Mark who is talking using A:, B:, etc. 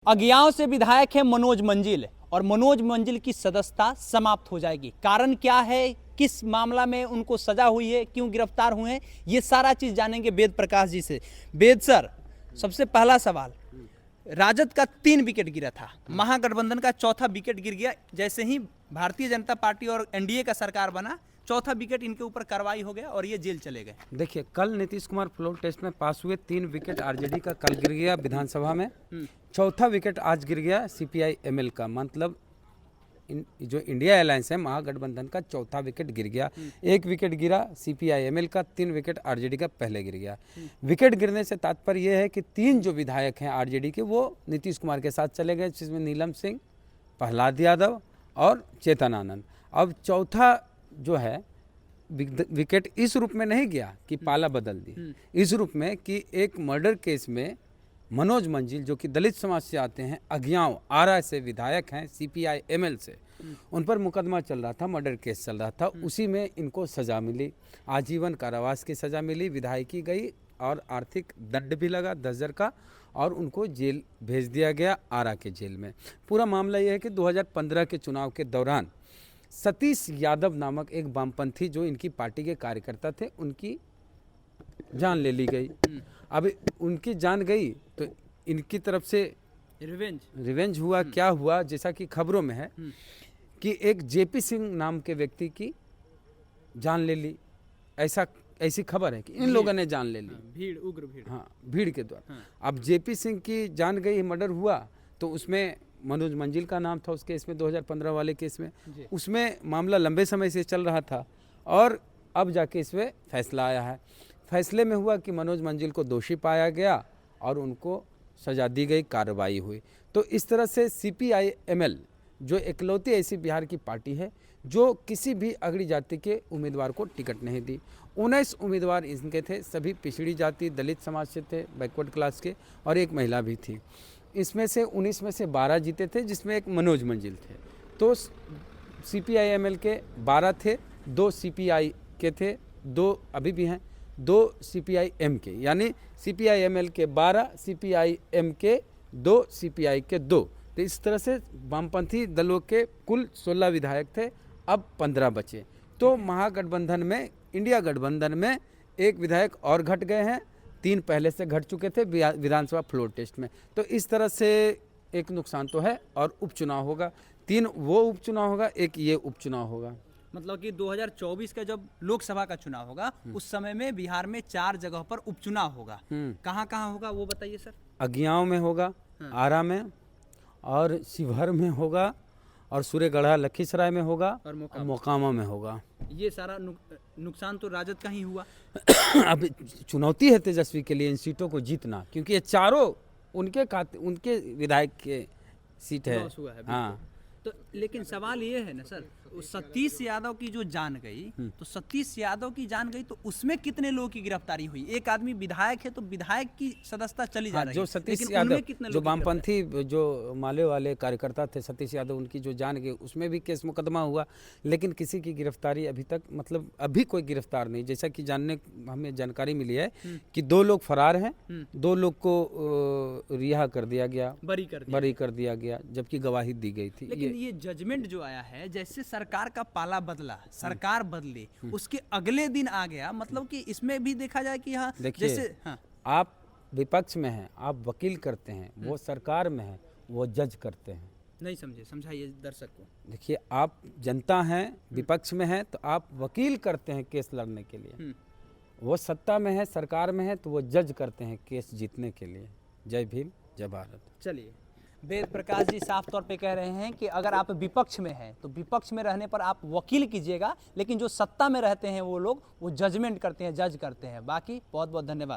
A: अज्ञाओं से विधायक है मनोज मंजिल और मनोज मंजिल की सदस्यता समाप्त हो जाएगी। कारण क्या है, किस मामला में उनको सजा हुई है, क्यों गिरफ्तार हुए हैं, ये सारा चीज जानेंगे वेद प्रकाश जी से। वेद सर, सबसे पहला सवाल, राजद का 3 विकेट गिरा था, महागठबंधन का चौथा विकेट गिर गया। जैसे ही भारतीय जनता पार्टी और एनडीए का सरकार बना, चौथा विकेट इनके ऊपर कार्रवाई हो गया और ये जेल चले गए।
B: देखिए, कल नीतीश कुमार फ्लोर टेस्ट में पास हुए 3 विकेट आरजेडी का कल गिर गया विधानसभा में। चौथा विकेट आज गिर गया सीपीआई एमएल का, मतलब जो इंडिया अलायंस है महागठबंधन का चौथा विकेट गिर गया। 1 विकेट गिरा सीपीआई एमएल का, 3 विकेट आरजेडी का पहले गिर गया। विकेट गिरने से तात्पर्य यह है कि 3 जो विधायक हैं आरजेडी के वो नीतीश कुमार के साथ चले गए, जिसमें नीलम सिंह, प्रहलाद यादव और चेतन आनंद। अब चौथा जो है विकेट इस रूप में नहीं गया कि पाला बदल दी, इस रूप में कि एक मर्डर केस में मनोज मंजिल जो कि दलित समाज से आते हैं, अज्ञाओं आरा से विधायक हैं सीपीआई एमएल से, उन पर मुकदमा चल रहा था, मर्डर केस चल रहा था, उसी में इनको सज़ा मिली, आजीवन कारावास की सज़ा मिली, विधायकी गई और आर्थिक दंड भी लगा 10,000 का, और उनको जेल भेज दिया गया, आरा के जेल में। पूरा मामला यह है कि 2015 के चुनाव के दौरान सतीश यादव नामक एक वामपंथी जो इनकी पार्टी के कार्यकर्ता थे, उनकी जान ले ली गई। अब उनकी जान गई तो इनकी तरफ से रिवेंज हुआ। क्या हुआ, जैसा कि खबरों में है कि एक जेपी सिंह नाम के व्यक्ति की जान ले ली, ऐसी खबर है कि इन लोगों ने जान ले ली,
A: उग्र भीड़,
B: हाँ, भीड़ के द्वारा। अब जेपी सिंह की जान गई, मर्डर हुआ, तो उसमें मनोज मंजिल का नाम था उस केस में, 2015 वाले केस में। उसमें मामला लंबे समय से चल रहा था और अब जाके इसमें फैसला आया है। फैसले में हुआ कि मनोज मंजिल को दोषी पाया गया और उनको सजा दी गई, कार्रवाई हुई। तो इस तरह से सीपीआई एमएल जो इकलौती ऐसी बिहार की पार्टी है जो किसी भी अगड़ी जाति के उम्मीदवार को टिकट नहीं दी। 19 उम्मीदवार इनके थे, सभी पिछड़ी जाति दलित समाज से थे, बैकवर्ड क्लास के, और एक महिला भी थी। इसमें से 19 में से 12 जीते थे, जिसमें एक मनोज मंजिल थे। तो सीपीआई एमएल के 12 थे, 2 सीपीआई के थे, 2 अभी भी हैं, 2 सीपीआई एम के, यानी सीपीआई एमएल के 12, सीपीआई एम के 2, सीपीआई के 2। तो इस तरह से वामपंथी दलों के कुल 16 विधायक थे, अब 15 बचे। तो महागठबंधन में, इंडिया गठबंधन में एक विधायक और घट गए हैं, 3 पहले से घट चुके थे विधानसभा फ्लोर टेस्ट में। तो इस तरह से एक नुकसान तो है, और उपचुनाव होगा, 3 वो उपचुनाव होगा, एक ये उपचुनाव होगा।
A: मतलब कि 2024 का जब लोकसभा का चुनाव होगा, उस समय में बिहार में 4 जगह पर उपचुनाव होगा। कहाँ कहाँ होगा वो बताइए सर।
B: अज्ञाओं में होगा, आरा में, और शिवहर में होगा, और सूर्यगढ़ा लखीसराय में होगा, और मोकामा में होगा।
A: ये सारा नुकसान तो राजद का ही हुआ।
B: अब चुनौती है तेजस्वी के लिए इन सीटों को जीतना, क्योंकि ये चारों उनके विधायक के सीट है। हाँ,
A: तो लेकिन सवाल ये है ना सर, सतीश यादव की जो जान गई, तो सतीश यादव की जान गई तो उसमें कितने लोगों की गिरफ्तारी हुई? एक आदमी विधायक है तो विधायक की सदस्यता चली जा रही है।
B: जो सतीश यादव, जो वामपंथी जो माले वाले कार्यकर्ता थे सतीश यादव, उनकी जो जान गई, उसमें भी केस मुकदमा हुआ, लेकिन किसी की गिरफ्तारी अभी तक, मतलब अभी कोई गिरफ्तार नहीं। जैसा कि हमें जानकारी मिली है कि 2 लोग फरार हैं, 2 लोग को रिहा कर दिया गया, बरी कर दिया गया, जबकि गवाही दी गई थी।
A: लेकिन ये जजमेंट जो आया है, जैसे सरकार का पाला बदला, सरकार बदली, उसके अगले दिन आ गया, मतलब कि इसमें भी देखा जाए कि हाँ, जैसे
B: आप विपक्ष में हैं, आप वकील करते हैं, वो सरकार में है, वो जज करते हैं।
A: नहीं समझे, समझाइए दर्शक को।
B: देखिए, आप जनता हैं, विपक्ष में हैं, तो आप वकील करते हैं केस लड़ने के लिए। वो सत्ता में है, सरकार में है, तो वो जज करते हैं केस जीतने के लिए। जय भीम, जय भारत।
A: चलिए, वेद प्रकाश जी साफ तौर पे कह रहे हैं कि अगर आप विपक्ष में हैं तो विपक्ष में रहने पर आप वकील कीजिएगा, लेकिन जो सत्ता में रहते हैं वो लोग वो जजमेंट करते हैं, जज करते हैं। बाकी बहुत बहुत धन्यवाद।